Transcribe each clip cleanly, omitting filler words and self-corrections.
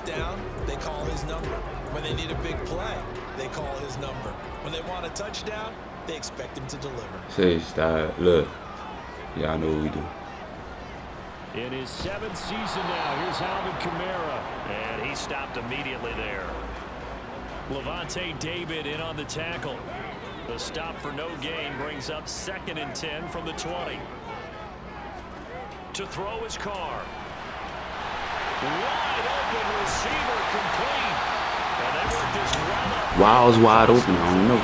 first down, they call his number. When they need a big play, they call his number. When they want a touchdown, they expect him to deliver. Say, stop. Look. Yeah, I know what we do. In his 7th season now, here's Alvin Kamara. And he stopped immediately there. Levante David in on the tackle. The stop for no gain brings up 2nd and 10 from the 20. To throw his Carr. Wide open receiver complete. And they work this well up. Wild's wide open. I don't know.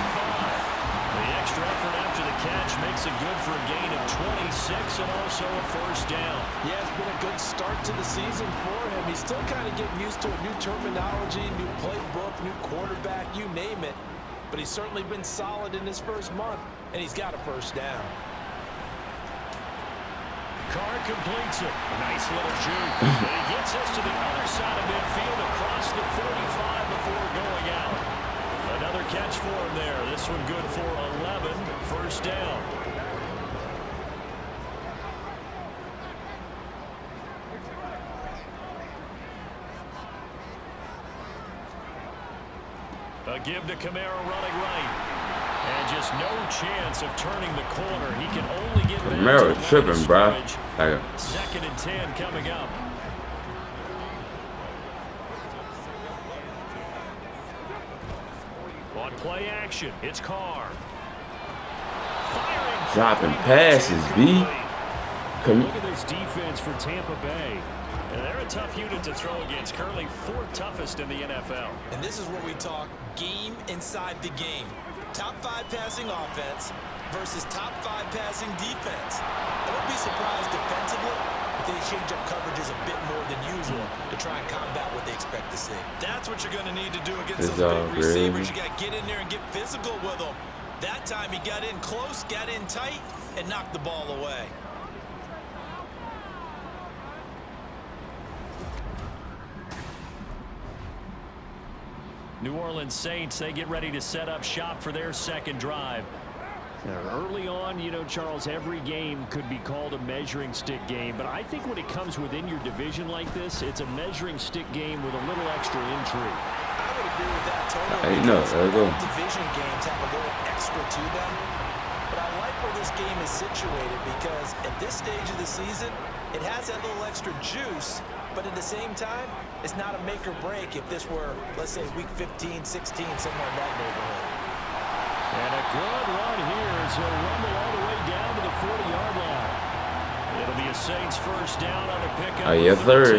The extra effort after the catch makes it good for a gain of 26 and also a first down. Yeah, it's been a good start to the season for him. He's still kind of getting used to a new terminology, new playbook, new quarterback, you name it. But he's certainly been solid in his first month, and he's got a first down. Carr completes it. Nice little juke. And he gets us to the other side of midfield across the 45 before going out. Another catch for him there. This one good for 11. First down. A give to Kamara running right. And just no chance of turning the corner. He can only get back Kamara to the tripping, bro. 2nd and 10 coming up. On play action, it's Carr. Firing. Dropping passes, B. Look at this defense for Tampa Bay. And they're a tough unit to throw against, currently 4th toughest in the NFL. And this is where we talk game inside the game. Top 5 passing offense versus top 5 passing defense. I won't be surprised defensively if they change up coverages a bit more than usual to try and combat what they expect to see. That's what you're going to need to do against those big receivers. You got to get in there and get physical with them. That time he got in close, got in tight, and knocked the ball away. New Orleans Saints, they get ready to set up shop for their 2nd drive. Early on, you know, Charles, every game could be called a measuring stick game, but I think when it comes within your division like this, it's a measuring stick game with a little extra intrigue. I would agree with that totally. Hey, no, there we go. Division games have a little extra to them, but I like where this game is situated because at this stage of the season, it has that little extra juice, but at the same time, it's not a make or break if this were, let's say, week 15, 16, somewhere in that neighborhood. And a good run here as he'll rumble all the way down to the 40-yard line. It'll be a Saints first down on a pickup. Yes, sir.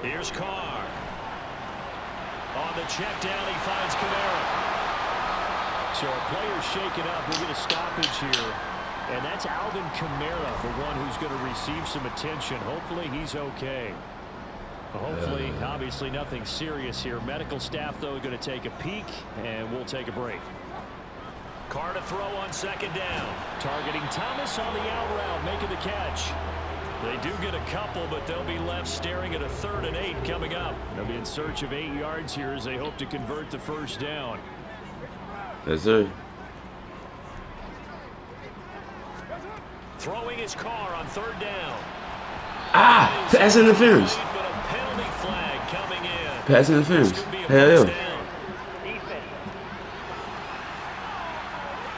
Here's Carr. On the check down, he finds Kamara. So a player shaken up. We'll get a stoppage here. And that's Alvin Kamara, the one who's going to receive some attention. Hopefully he's okay. Hopefully, obviously nothing serious here. Medical staff, though, going to take a peek, and we'll take a break. Carr to throw on 2nd down. Targeting Thomas on the out route, making the catch. They do get a couple, but they'll be left staring at a 3rd and 8 coming up. They'll be in search of 8 yards here as they hope to convert the first down. Yes, sir. Throwing his Carr on 3rd down. Ah, pass interference. But a penalty flag coming in. Pass interference. Hell yeah.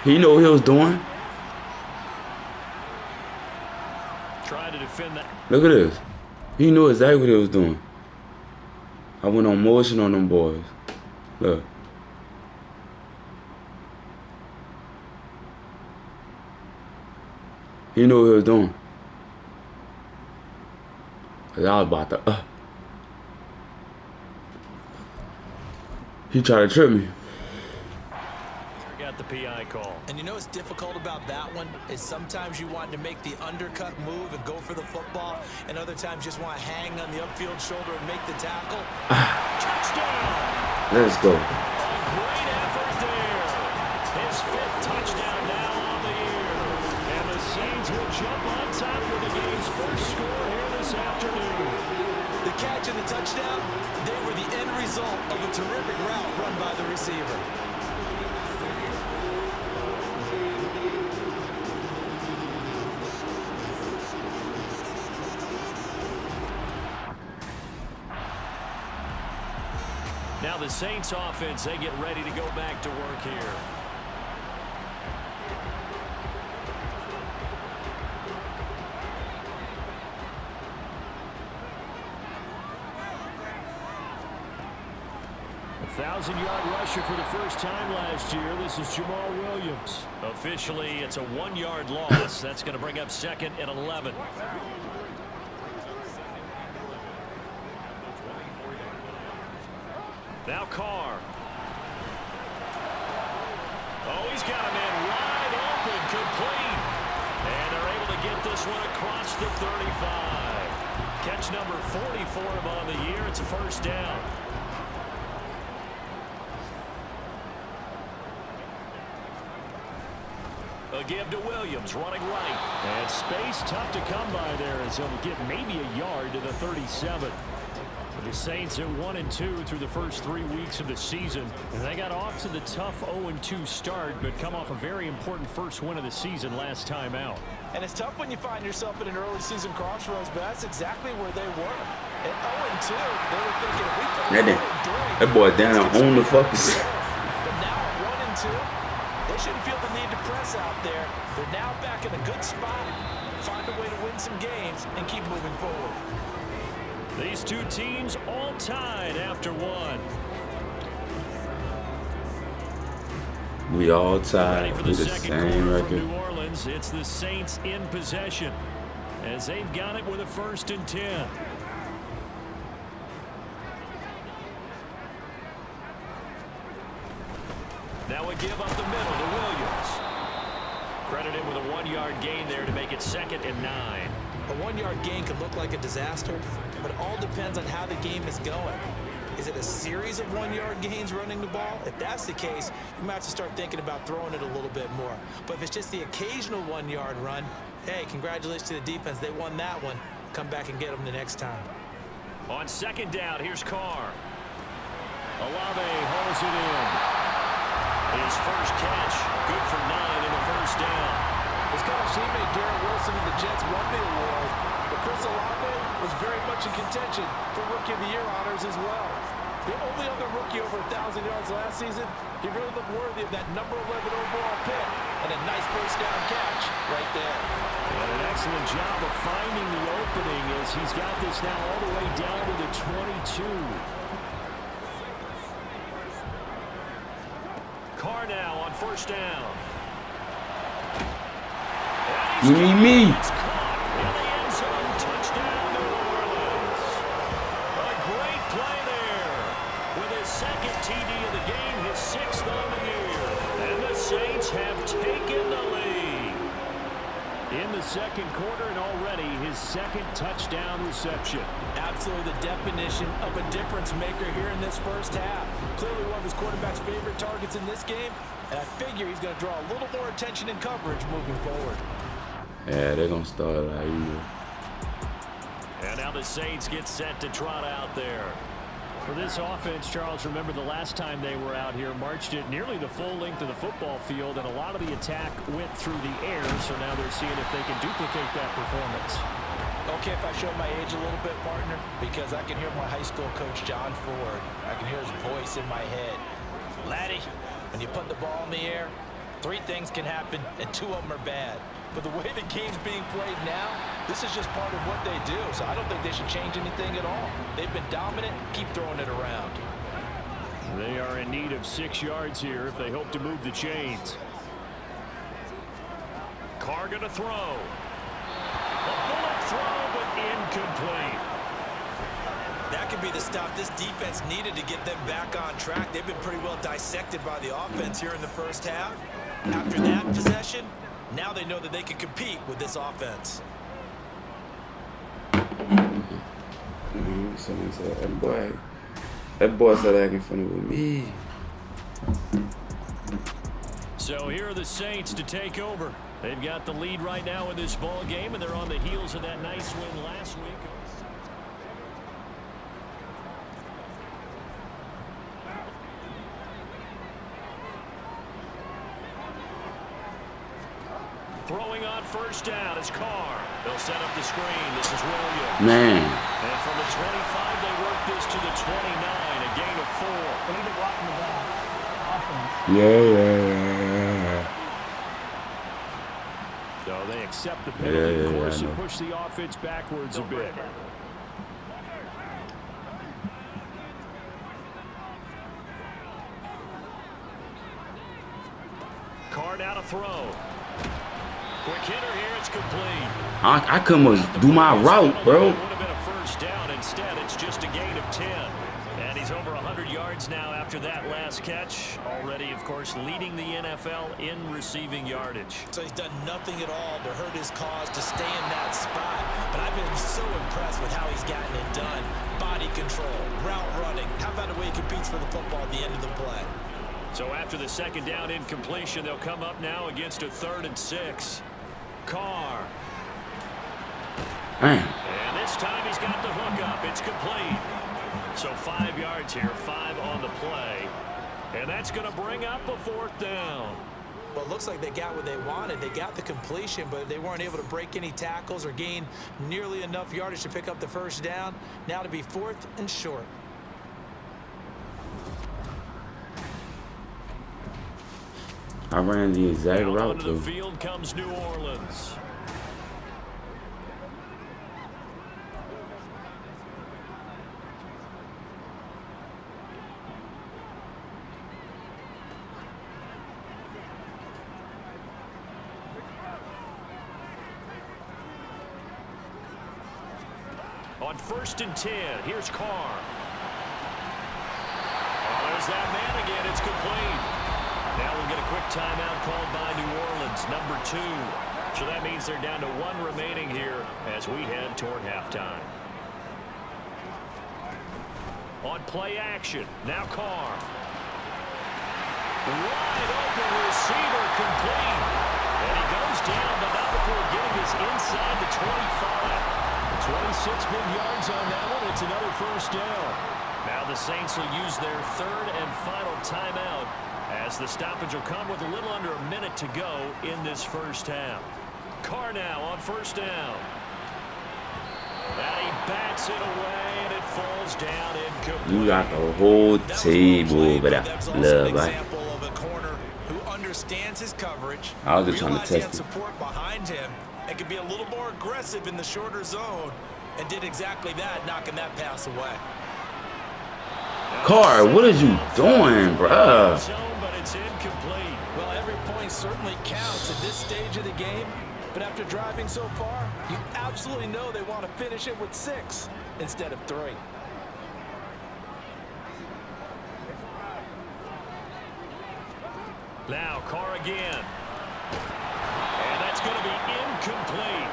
He know what he was doing. Trying to defend that. Look at this. He knew exactly what he was doing. I went on motion on them boys. Look. He knew what he was doing. Cause I was about to He tried to trip me. Got the PI call. And you know what's difficult about that one is sometimes you want to make the undercut move and go for the football, and other times just want to hang on the upfield shoulder and make the tackle. Touchdown! Let's go. A great effort there. His 5th touchdown now on the year. And the Saints will jump on top with the game's first score here this afternoon. The catch and the touchdown, they were the end result of a terrific route run by the receiver. Now the Saints offense, they get ready to go back to work here. A 1,000-yard rusher for the first time last year. This is Jamal Williams. Officially, it's a 1-yard loss. That's going to bring up 2nd and 11. Now Carr. Oh, he's got a man wide open, complete. And they're able to get this one across the 35. Catch number 40 for him on the year. It's a first down. A give to Williams, running right. And space tough to come by there as he'll get maybe a yard to the 37. The Saints at 1-2 through the first 3 weeks of the season. And they got off to the tough 0-2 start, but come off a very important first win of the season last time out. And it's tough when you find yourself in an early season crossroads, but that's exactly where they were. At 0-2, they were thinking, if we come that boy down on the fuckers. But now at 1-2, they shouldn't feel the need to press out there. They're now back in a good spot. Find a way to win some games and keep moving forward. These two teams all tied after one. We all tied Ready for with the the second same quarter record. from New Orleans. It's the Saints in possession as they've got it with a 1st and 10. Now a give up the middle to Williams. Credited with a 1-yard gain there to make it 2nd and 9. A 1-yard gain could look like a disaster, but it all depends on how the game is going. Is it a series of 1-yard gains running the ball? If that's the case, you might have to start thinking about throwing it a little bit more. But if it's just the occasional 1-yard run, hey, congratulations to the defense. They won that one. Come back and get them the next time. On 2nd down, here's Carr. Olave holds it in. His first catch, good for 9 in the first down. His college teammate Garrett Wilson and the Jets won the award, but Chris Olave was very much in contention for Rookie of the Year honors as well. The only other rookie over 1,000 yards last season, he really looked worthy of that number 11 overall pick and a nice first down catch right there. And an excellent job of finding the opening as he's got this now all the way down to the 22. Carr now on 1st down. Me. It's caught in the end zone. Touchdown, New Orleans. A great play there with his 2nd TD of the game, his 6th on the year. And the Saints have taken the lead. In the 2nd quarter and already his 2nd touchdown reception. Absolutely the definition of a difference maker here in this first half. Clearly one of his quarterback's favorite targets in this game, and I figure he's going to draw a little more attention and coverage moving forward. Yeah, they're going to start like, you know. And now the Saints get set to trot out there. For this offense, Charles, remember the last time they were out here, marched it nearly the full length of the football field, and a lot of the attack went through the air, so now they're seeing if they can duplicate that performance. Okay, if I show my age a little bit, partner, because I can hear my high school coach, John Ford. I can hear his voice in my head. Laddie, when you put the ball in the air, 3 things can happen, and 2 of them are bad. But the way the game's being played now, this is just part of what they do. So I don't think they should change anything at all. They've been dominant. Keep throwing it around. They are in need of 6 yards here if they hope to move the chains. Carr going to throw. A bullet throw, but incomplete. That could be the stop this defense needed to get them back on track. They've been pretty well dissected by the offense here in the first half. After that possession, now they know that they can compete with this offense. Someone said, that boy said acting funny with me. So here are the Saints to take over. They've got the lead right now in this ball game, and they're on the heels of that nice win last week. Throwing on 1st down is Carr. They'll set up the screen. This is Williams. Man. And from the 25, they work this to the 29. A gain of 4. Yeah. So they accept the penalty, of course, and push the offense backwards a bit. Carr now to throw. Quick hitter here, it's complete. I couldn't do my route, bro. Would have been a first down. Instead, it's just a gain of 10. And he's over 100 yards now after that last catch. Already, of course, leading the NFL in receiving yardage. So he's done nothing at all to hurt his cause to stay in that spot. But I've been so impressed with how he's gotten it done. Body control, route running. How about the way he competes for the football at the end of the play? So after the second down incompletion, they'll come up now against a 3rd and 6. Carr. Man. And this time he's got the hook up. It's complete. So 5 yards here, 5 on the play. And that's going to bring up a 4th down. Well, it looks like they got what they wanted. They got the completion, but they weren't able to break any tackles or gain nearly enough yardage to pick up the first down. Now to be 4th and short. I ran the exact route, onto the too. field comes New Orleans. On 1st and 10, here's Carr. Oh, there's that man again. It's complete. Now we'll get a quick timeout called by New Orleans, number 2. So that means they're down to 1 remaining here as we head toward halftime. On play action, now Carr. Wide open receiver, complete. And he goes down, but not before getting this inside the 25. 26 big yards on that one. It's another first down. Now the Saints will use their 3rd and final timeout as the stoppage will come with a little under a minute to go in this first half. Carr now on 1st down. And he bats it away, and it falls down incomplete. You got the whole table, but that's also an example of a corner who understands his coverage. I was just trying to test it. Support behind him and could be a little more aggressive in the shorter zone, and did exactly that, knocking that pass away. Carr, what are you doing, bruh? But it's incomplete. Well, every point certainly counts at this stage of the game, but after driving so far, you absolutely know they want to finish it with 6 instead of 3. Now Carr again. And that's going to be incomplete.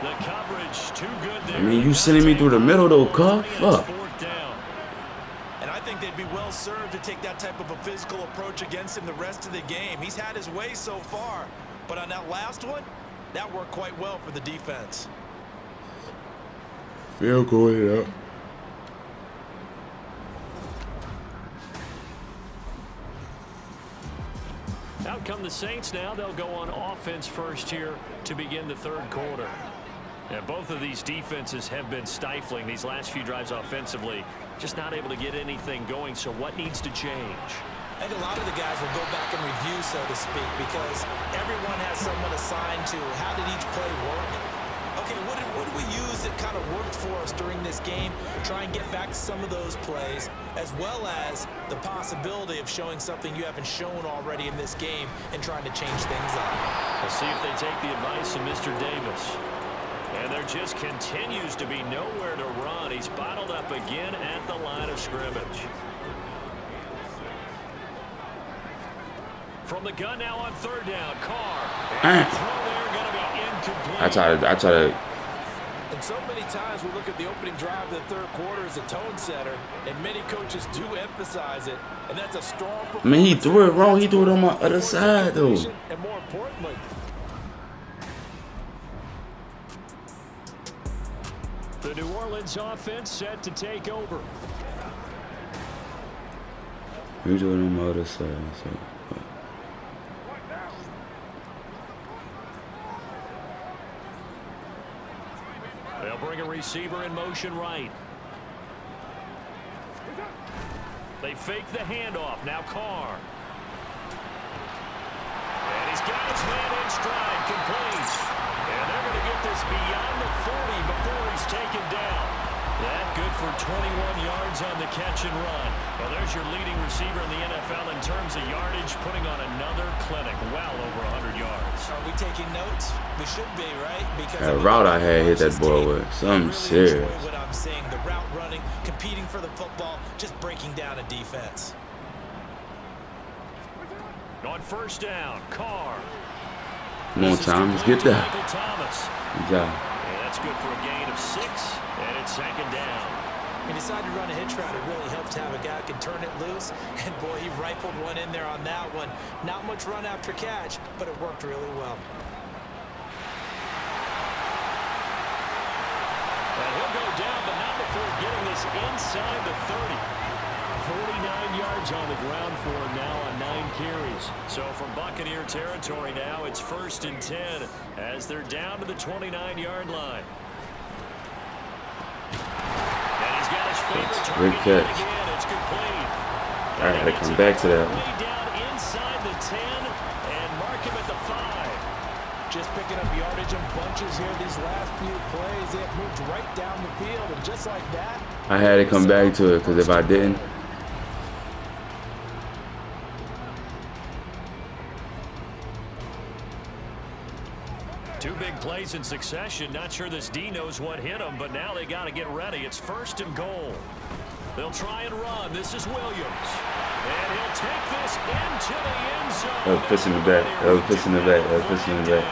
The coverage too good there. I mean, you sending me through the middle, though, Carr? Fuck. And I think they'd be well served to take that type of a physical approach against him the rest of the game. He's had his way so far, but on that last one, that worked quite well for the defense. Field goal it up. Out come the Saints now. They'll go on offense first here to begin the 3rd quarter. And both of these defenses have been stifling these last few drives offensively. Just not able to get anything going. So what needs to change? I think a lot of the guys will go back and review, so to speak, because everyone has someone assigned to how did each play work. Okay, what did we use that kind of worked for us during this game? Try and get back to some of those plays, as well as the possibility of showing something you haven't shown already in this game and trying to change things up. We'll see if they take the advice of Mr. Davis. And there just continues to be nowhere to run. He's bottled up again at the line of scrimmage. From the gun now on 3rd down, Carr. And the throw there going to be incomplete. I try to. And so many times we look at the opening drive of the 3rd quarter as a tone setter, and many coaches do emphasize it, and that's a strong performance. I mean, he threw it wrong. He threw it on my other side, though. And more importantly, the New Orleans offense set to take over. He threw it on my other side. So. They'll bring a receiver in motion right. They fake the handoff. Now Carr. And he's got his man in stride, complete. And they're going to get this beyond the 40 before he's taken down. That good for 21 yards on the catch and run. Well, there's your leading receiver in the NFL in terms of yardage, putting on another clinic, well over 100 yards. Are we taking notes? We should be, right? Because That route I had hit that boy with something serious. Enjoy what I'm seeing, the route running, competing for the football, just breaking down a defense. On first down, Carr. Come on, Thomas, get that. Thomas. Good job. And that's good for a gain of 6, and it's second down. He decided to run a hitch route. It really helped to have a guy who can turn it loose. And, boy, he rifled one in there on that one. Not much run after catch, but it worked really well. And he'll go down, but not before getting this inside the 30. 49 yards on the ground for him now on 9 carries. So from Buccaneer territory now, it's 1st and 10 as they're down to the 29-yard line. And he's got his favorite target catch. again. It's complete. I had to come back to that one. Way down inside the 10 and mark him at the 5. Just picking up yardage in bunches here these last few plays. It moved right down the field, and just like that, I had to come back to it because if I didn't, two big plays in succession. Not sure this D knows what hit him, but now they got to get ready. It's 1st and goal. They'll try and run. This is Williams. And he'll take this into the end zone. that was push in the back. That was push in the back. That was push in the back.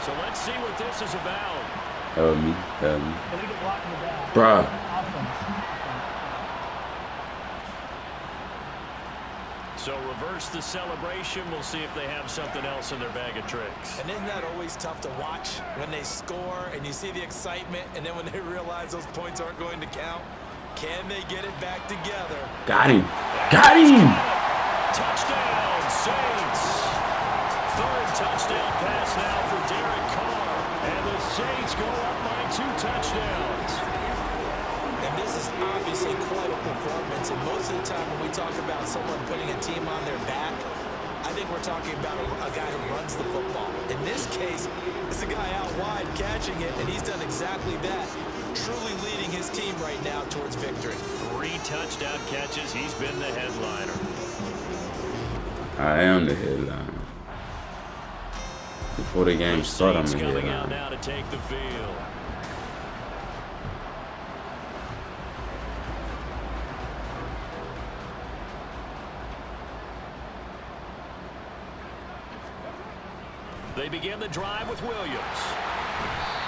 So let's see what this is about. That was me. That was me. Bruh. So reverse the celebration. We'll see if they have something else in their bag of tricks. and isn't that always tough to watch when they score and you see the excitement, and then when they realize those points aren't going to count? Can they get it back together? Got him. Got him. Touchdown, Saints. 3rd touchdown pass now for Derek Carr. And the Saints go up by 2 touchdowns. And this is obviously quite a performance, and most of the time when we talk about someone putting a team on their back, I think we're talking about a guy who runs the football. In this case, it's a guy out wide catching it, and he's done exactly that, truly leading his team right now towards victory. 3 touchdown catches. He's been the headliner. I am the headliner. Before the game started, I'm the Saints coming out headliner. now to take the field. They begin the drive with Williams.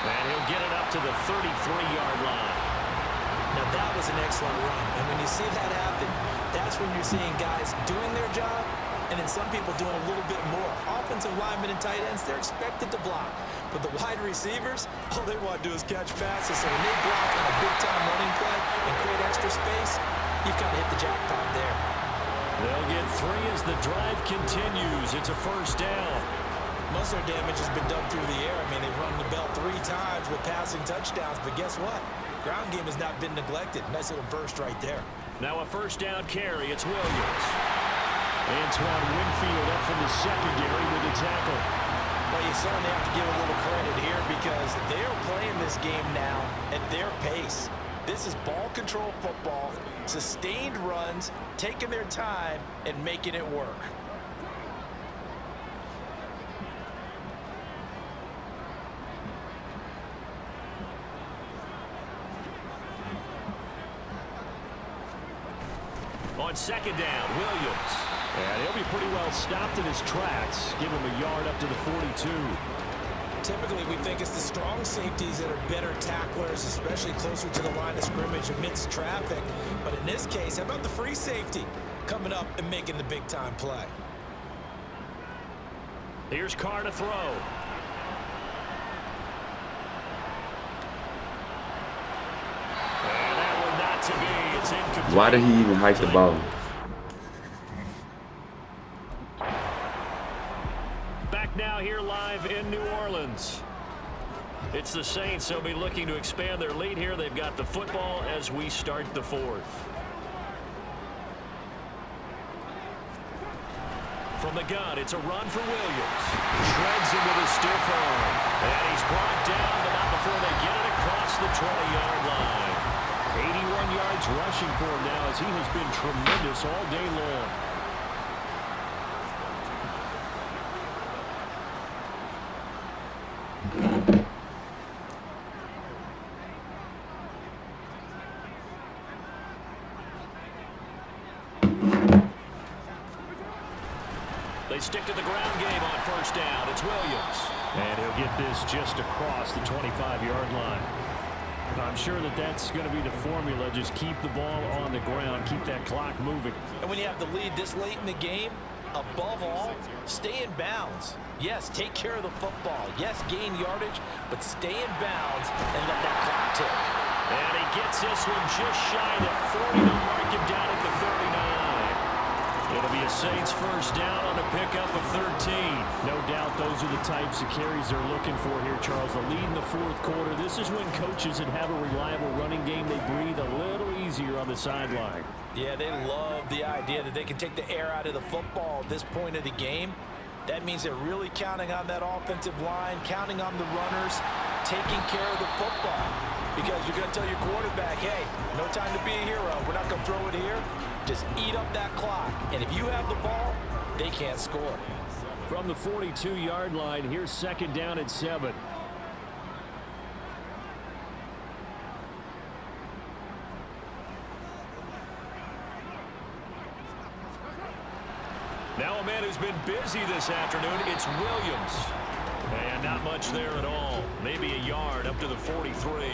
And he'll get it up to the 33-yard line. Now that was an excellent run, and when you see that happen, that's when you're seeing guys doing their job, and then some people doing a little bit more. Offensive linemen and tight ends, they're expected to block. But the wide receivers, all they want to do is catch passes. So when they block on a big-time running play and create extra space, you've kind of hit the jackpot there. They'll get 3 as the drive continues. It's a 1st down. Most of their damage has been done through the air. I mean, they've run the bell 3 times with passing touchdowns, but guess what? Ground game has not been neglected. Nice little burst right there. Now a 1st down carry. It's Williams. Antoine Winfield up from the secondary with a tackle. Well, you certainly have to give a little credit here because they're playing this game now at their pace. This is ball control football, sustained runs, taking their time, and making it work. On 2nd down, Williams. And he'll be pretty well stopped in his tracks. Give him a yard up to the 42. Typically, we think it's the strong safeties that are better tacklers, especially closer to the line of scrimmage amidst traffic. But in this case, how about the free safety coming up and making the big-time play? Here's Carr to throw. And that one not to be. It's incomplete. Why did he even hike the ball? Back now here live in New Orleans. It's the Saints. They'll be looking to expand their lead here. They've got the football as we start the 4th. From the gun, it's a run for Williams. Shreds him with a stiff arm. And he's brought down, but not before they get it across the 20-yard line. 81 yards rushing for him now as he has been tremendous all day long. They stick to the ground game on first down. It's Williams. And he'll get this just across the 25-yard line. I'm sure that that's going to be the formula. Just keep the ball on the ground. Keep that clock moving. And when you have the lead this late in the game, above all, stay in bounds. Yes, take care of the football. Yes, gain yardage, but stay in bounds and let that clock tick. And he gets this one just shy of the 40 to mark him down at the 39. It'll be a Saints first down on a pickup of 13. No doubt those are the types of carries they're looking for here, Charles. The lead in the fourth quarter. This is when coaches that have a reliable running game, they breathe a little easier on the sideline. Yeah, they love the idea that they can take the air out of the football at this point of the game. That means they're really counting on that offensive line, counting on the runners, taking care of the football. Because you're going to tell your quarterback, hey, no time to be a hero. We're not going to throw it here. Just eat up that clock. And if you have the ball, they can't score. From the 42-yard line, here's second down and 7. Now a man who's been busy this afternoon, it's Williams. And not much there at all. Maybe a yard up to the 43.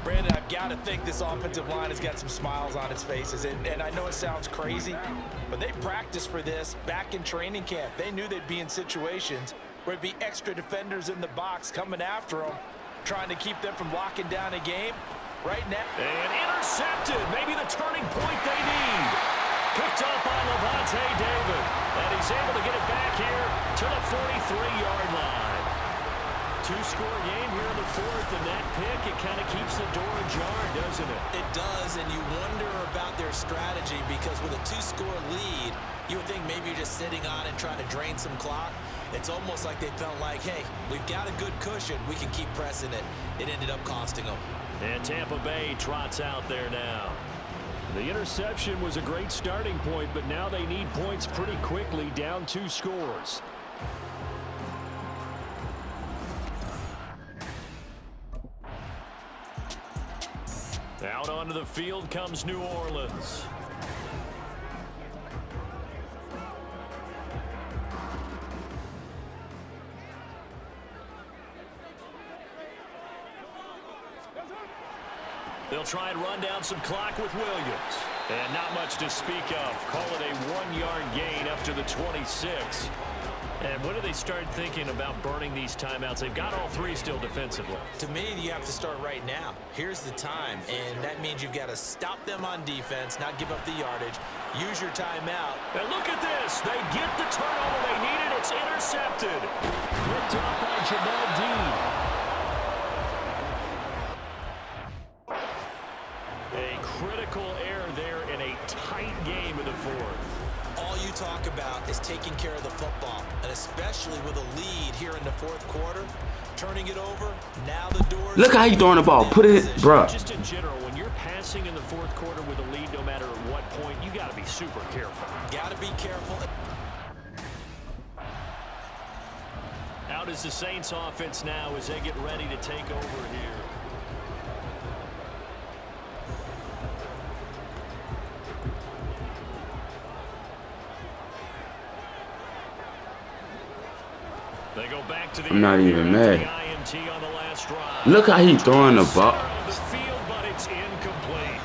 Brandon, I've got to think this offensive line has got some smiles on its faces. And I know it sounds crazy, but they practiced for this back in training camp. They knew they'd be in situations where it'd be extra defenders in the box coming after them, trying to keep them from locking down a game. Right now. And intercepted. Maybe the turning point they need. Picked up by Levante David. And he's able to get it back here to the 43-yard line. Two-score game here in the fourth, and that pick, it kind of keeps the door ajar, doesn't it? It does, and you wonder about their strategy because with a two-score lead, you would think maybe you're just sitting on it trying to drain some clock. It's almost like they felt like, hey, we've got a good cushion. We can keep pressing it. It ended up costing them. And Tampa Bay trots out there now. The interception was a great starting point, but now they need points pretty quickly, down 2 scores. Out onto the field comes New Orleans. They'll try and run down some clock with Williams. And not much to speak of. Call it a 1-yard gain up to the 26. And when do they start thinking about burning these timeouts? They've got all 3 still defensively. To me, you have to start right now. Here's the time, and that means you've got to stop them on defense, not give up the yardage. Use your timeout. And look at this. They get the turnover they needed. It's intercepted. Picked up by Jamel Dean. A critical error there in a tight game in the fourth. All you talk about is taking care of the football, and especially with a lead here in the fourth quarter, turning it over, now the doors. Look how he throwing the ball. Put it, bruh. Just in general, when you're passing in the fourth quarter with a lead, no matter at what point, you got to be super careful. Got to be careful. Out is the Saints offense now as they get ready to take over here. They go back to the I'm not even mad. INT on the last drive. Look how he throwing the ball. The field, but it's incomplete.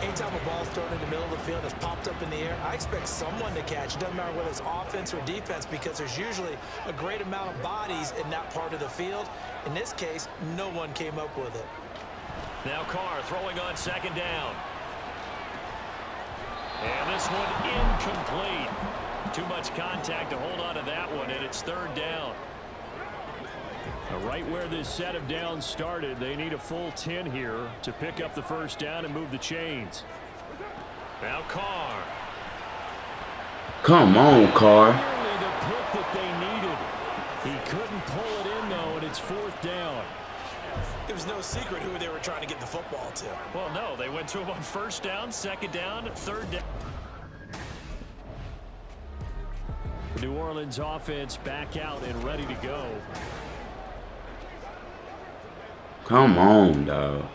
Anytime a ball's thrown in the middle of the field, it's popped up in the air, I expect someone to catch. It doesn't matter whether it's offense or defense because there's usually a great amount of bodies in that part of the field. In this case, no one came up with it. Now Carr throwing on second down. And this one incomplete. Too much contact to hold on to that one, and it's third down. Right where this set of downs started, they need a full 10 here to pick up the first down and move the chains. Now Carr. Come on, Carr. Nearly the pick that they needed. He couldn't pull it in, though, and it's 4th down. It was no secret who they were trying to get the football to. Well, no, they went to him on 1st down, 2nd down, 3rd down. New Orleans offense back out and ready to go. Come on, dog.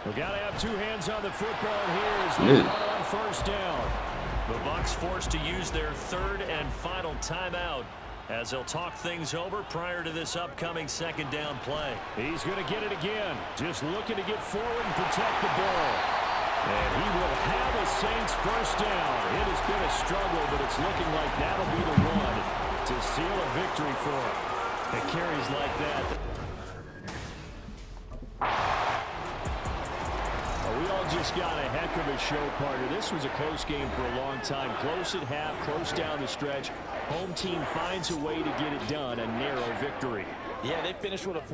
We got to have 2 hands on the football here as they run on 1st down. The Bucs forced to use their 3rd and final timeout as they'll talk things over prior to this upcoming 2nd down play. He's going to get it again, just looking to get forward and protect the ball. And he will have a Saints 1st down. It has been a struggle, but it's looking like that'll be the one to seal a victory for him. It carries like that. We all just got a heck of a show, partner. This was a close game for a long time. Close at half, close down the stretch. Home team finds a way to get it done, a narrow victory. Yeah, they finished with a 4.